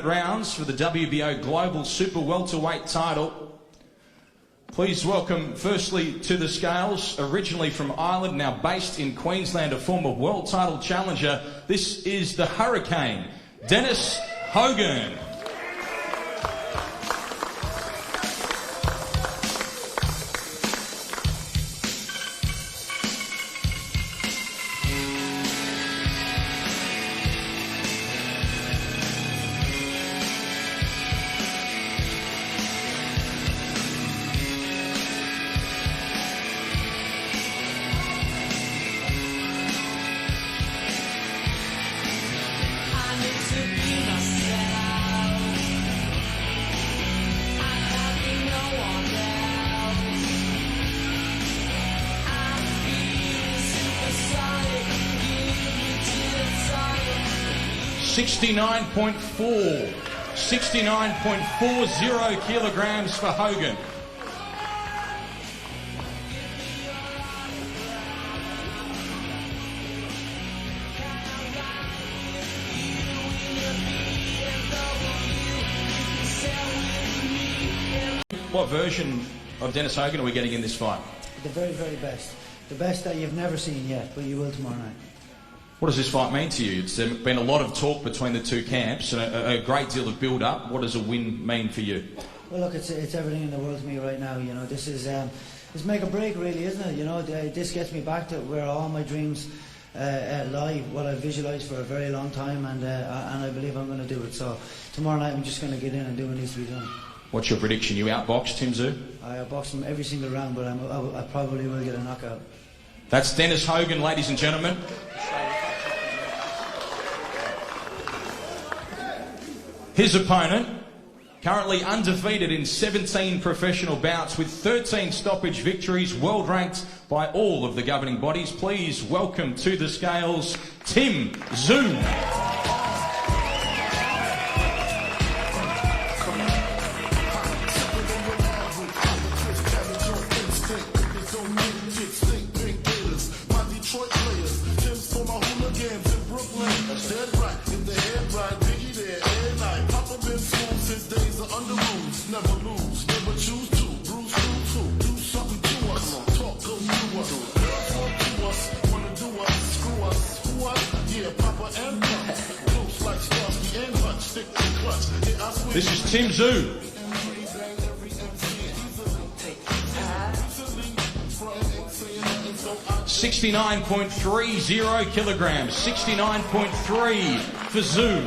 rounds for the WBO Global Super Welterweight title. Please welcome firstly to the scales, originally from Ireland, now based in Queensland, a former world title challenger. This is the Hurricane, Dennis Hogan. $69.40 kilograms for Hogan. What version of Dennis Hogan are we getting in this fight? The very, very best. The best that you've never seen yet, but you will tomorrow night. What does this fight mean to you? It's been a lot of talk between the two camps and a great deal of build-up. What does a win mean for you? Well, look, it's everything in the world to me right now. You know, this is it's make or break, really, isn't it? You know, this gets me back to where all my dreams lie, what I visualised for a very long time, and I believe I'm going to do it. So tomorrow night, I'm just going to get in and do what needs to be done. What's your prediction? You outboxed Tszyu? I outboxed him every single round, but I probably will get a knockout. That's Dennis Hogan, ladies and gentlemen. His opponent, currently undefeated in 17 professional bouts with 13 stoppage victories, world ranked by all of the governing bodies. Please welcome to the scales, Tszyu. This is Tszyu. 69.30 kilograms, 69.3 for Tszyu.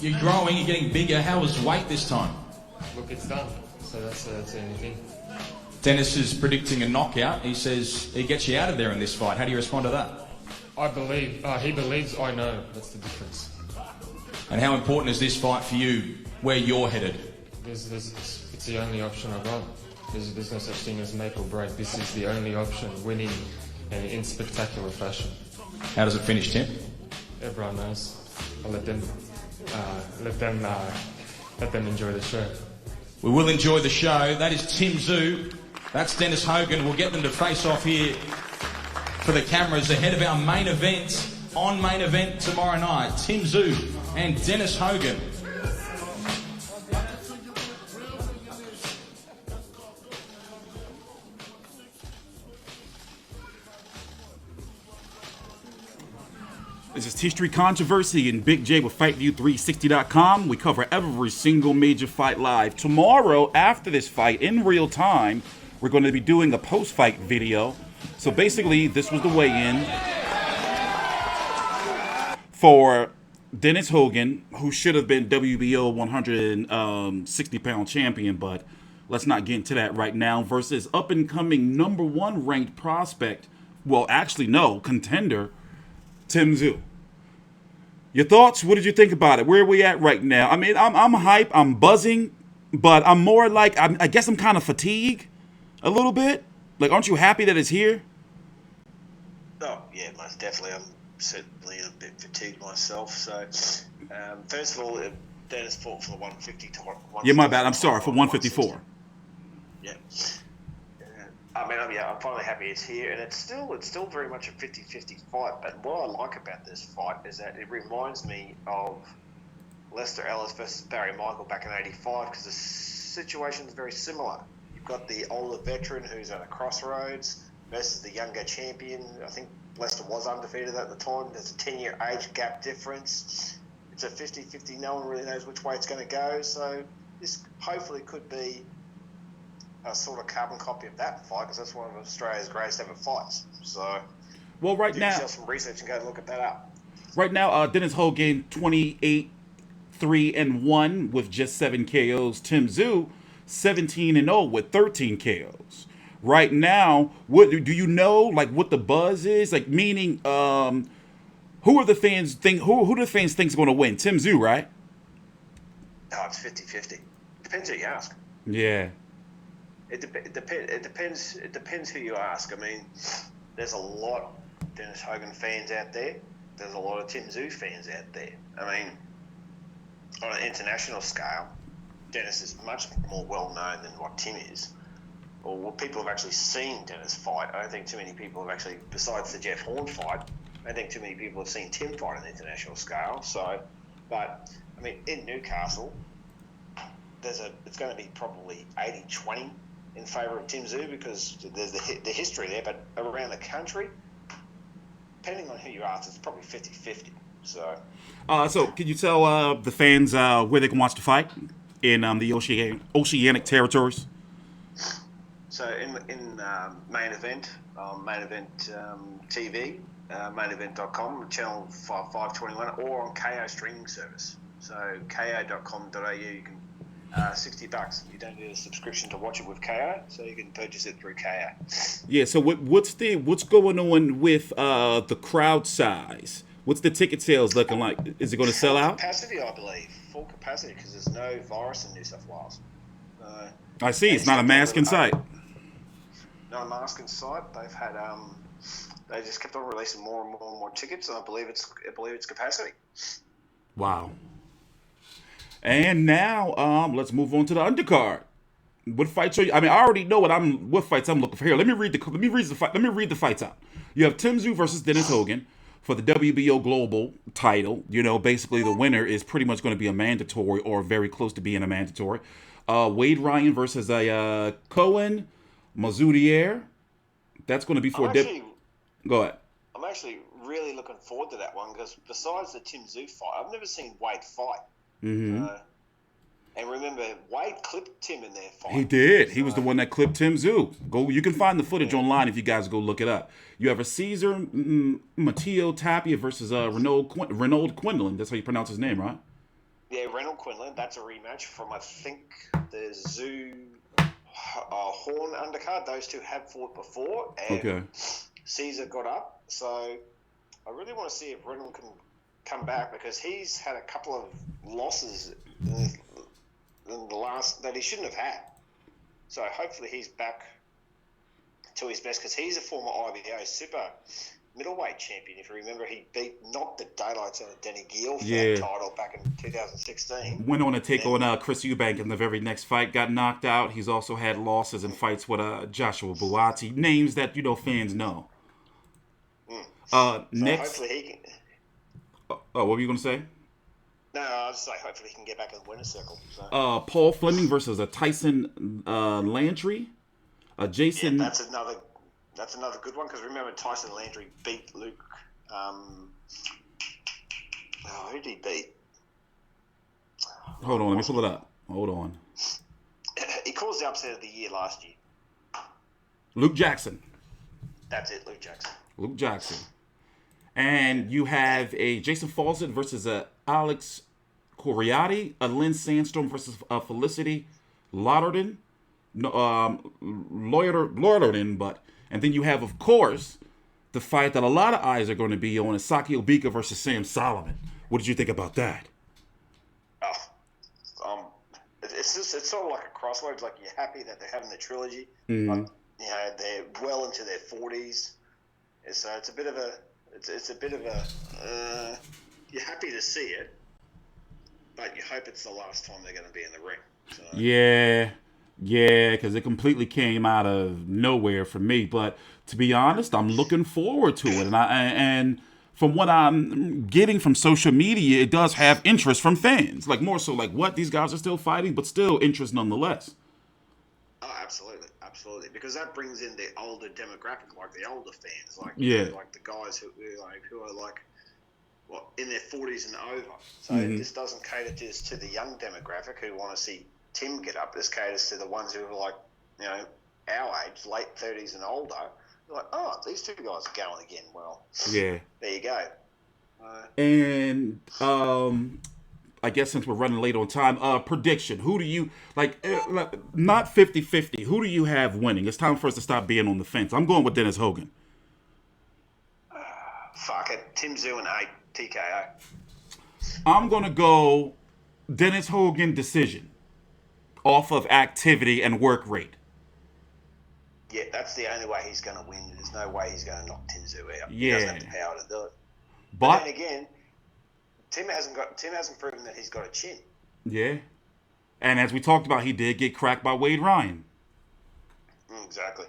You're growing, you're getting bigger. How was weight this time? Look, it's done. So that's the only thing. Dennis is predicting a knockout. He says he gets you out of there in this fight. How do you respond to that? I believe, he believes I know. That's the difference. And how important is this fight for you, where you're headed? It's the only option I've got. There's no such thing as make or break. This is the only option, winning and in spectacular fashion. How does it finish, Tim? Everyone knows. I'll let them enjoy the show. We will enjoy the show. That is Tszyu. That's Dennis Hogan. We'll get them to face off here for the cameras ahead of our main event, on main event tomorrow night. Tszyu and Dennis Hogan. This is TstreeT Controversy and Big J with FightView360.com. We cover every single major fight live. Tomorrow, after this fight, in real time, we're going to be doing a post-fight video. So basically, this was the weigh-in for Dennis Hogan, who should have been WBO 160-pound champion, but let's not get into that right now, versus up-and-coming #1 ranked prospect, well, actually, no, contender, Tszyu. Your thoughts? What did you think about it? Where are we at right now? I mean, I'm hype. I'm buzzing. but I'm more like I guess I'm kind of fatigued a little bit. Like, aren't you happy that it's here? Oh, yeah, most definitely. I'm certainly a bit fatigued myself. So, first of all, Dennis fought for the 150 to 154. Yeah, my bad. I'm sorry for 154. Yeah. I mean, I'm finally happy it's here, and it's still very much a 50-50 fight. But what I like about this fight is that it reminds me of Lester Ellis versus Barry Michael back in '85, because the situation is very similar. You've got the older veteran who's at a crossroads versus the younger champion. I think Lester was undefeated at the time. There's a 10-year age gap difference. It's a 50-50. No one really knows which way it's going to go. So this hopefully could be a sort of carbon copy of that fight, because that's one of Australia's greatest ever fights. So, well, right do now, yourself some research and go look at that up. Right now, Dennis Hogan 28-3-1 with just 7 KOs. Tim Tszyu 17-0 with 13 KOs. Right now, what do you know? Like, what the buzz is? Like, meaning, who are the fans think? Who do the fans think is going to win? Tim Tszyu, right? Oh, it's 50-50. Depends who you ask. Yeah. It depends who you ask. I mean, there's a lot of Dennis Hogan fans out there. There's a lot of Tim Tszyu fans out there. I mean, on an international scale, Dennis is much more well known than what Tim is, or what people have actually seen Dennis fight. I don't think too many people have actually, besides the Jeff Horn fight, I don't think too many people have seen Tim fight on the international scale. So, but I mean, in Newcastle, it's going to be probably 80-20 in favour of Tim Tszyu, because there's the history there. But around the country, depending on who you ask, it's probably 50-50. So, so can you tell the fans where they can watch the fight in the oceanic territories? So in main event TV, mainevent.com, channel 521, or on KO streaming service. So ko.com.au, you can $60. You don't need a subscription to watch it with KO, so you can purchase it through KO. Yeah. So what's going on with the crowd size? What's the ticket sales looking like? Is it going to sell out? Capacity, I believe. Full capacity, because there's no virus in New South Wales. I see. It's not a mask in sight. Not a mask in sight. They've had they just kept on releasing more and more tickets, and I believe it's capacity. Wow. And now, let's move on to the undercard. What fights are you? I mean, I already know what fights I'm looking for here. Let me read the fights out. You have Tim Tszyu versus Dennis Hogan for the WBO Global title. You know, basically the winner is pretty much going to be a mandatory, or very close to being a mandatory. Wade Ryan versus Cohen Mazoudier. That's going to be for Go ahead. I'm actually really looking forward to that one, because besides the Tim Tszyu fight, I've never seen Wade fight. Mm-hmm. And remember, Wade clipped Tim in their fight. He did. He was the one that clipped Tim Tszyu. You can find the footage online if you guys go look it up. You have a Caesar Matteo Tapia versus Renaud Quinlan. That's how you pronounce his name, right? Yeah, Renaud Quinlan. That's a rematch from, I think, the Tszyu Horn undercard. Those two have fought before. And okay. Caesar got up. So I really want to see if Renaud can come back, because he's had a couple of losses in the last that he shouldn't have had. So hopefully he's back to his best, because he's a former IBO super middleweight champion. If you remember, he knocked the daylights out of Denny Gill for that title back in 2016. Went on to take on Chris Eubank in the very next fight, got knocked out. He's also had losses in fights with Joshua Buatsi, names that fans know. So next, hopefully he can. what were you going to say? No, I was like, hopefully he can get back in the winner's circle. So. Paul Fleming versus Tyson Landry. Jason. Yeah, that's another good one, because remember, Tyson Landry beat Luke. Who did he beat? Hold on, let me pull it up. Hold on. He caused the upset of the year last year. Luke Jackson. That's it, Luke Jackson. Luke Jackson. And you have a Jason Fawcett versus Alex Coriati, a Lynn Sandstrom versus Felicity Lauderden. Lauderden, and then you have, of course, the fight that a lot of eyes are going to be on, is Saki Obika versus Sam Solomon. What did you think about that? it's sort of like a crossroads. Like you're happy that they're having the trilogy. Mhm. Like, you know, they're well into their 40s. So it's a bit of a you're happy to see it, but you hope it's the last time they're going to be in the ring. So. Yeah, because it completely came out of nowhere for me. But to be honest, I'm looking forward to it, and from what I'm getting from social media, it does have interest from fans. Like more so, like what, these guys are still fighting, but still interest nonetheless. Oh, absolutely, because that brings in the older demographic, like the older fans, like Yeah. like the guys who are like in their 40s and over. So this doesn't cater just to the young demographic who want to see Tim get up. This caters to the ones who are like, you know, our age, late 30s and older. They're like, oh, these two guys are going again. Well, Yeah. there you go. And I guess since we're running late on time, prediction. Who do you like? Not 50-50. Who do you have winning? It's time for us to stop being on the fence. I'm going with Dennis Hogan. Fuck it, Tim Tszyu and 8 TKO. I'm gonna go Dennis Hogan decision off of activity and work rate. Yeah, that's the only way he's going to win. There's no way he's going to knock Tim Tszyu out. Yeah. He doesn't have the power to do it. But then again, Tim hasn't proven that he's got a chin. yeah, and as we talked about, he did get cracked by Wade Ryan. Exactly.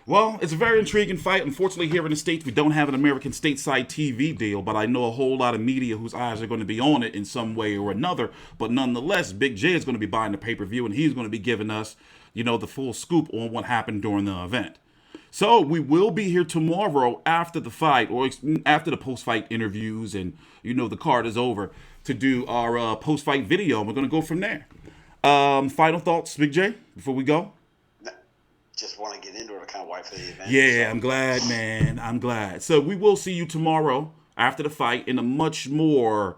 Well, it's a very intriguing fight. Unfortunately, here in the States, we don't have an American stateside TV deal, but I know a whole lot of media whose eyes are going to be on it in some way or another. But nonetheless, Big J is going to be buying the pay-per-view, and he's going to be giving us, you know, the full scoop on what happened during the event. So we will be here tomorrow after the fight, or after the post-fight interviews, and, you know, the card is over, to do our post-fight video, and we're going to go from there. Final thoughts, Big J, before we go? Just want to get into it. I can't wait for the event. Yeah, So, I'm glad, man. I'm glad. So we will see you tomorrow after the fight in a much more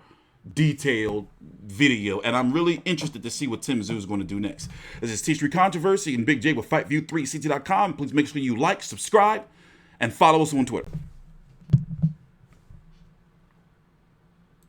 detailed video, and I'm really interested to see what Tim Tszyu is going to do next. This is TstreeT Controversy and Big J with FightView3CT.com. Please make sure you like, subscribe, and follow us on Twitter.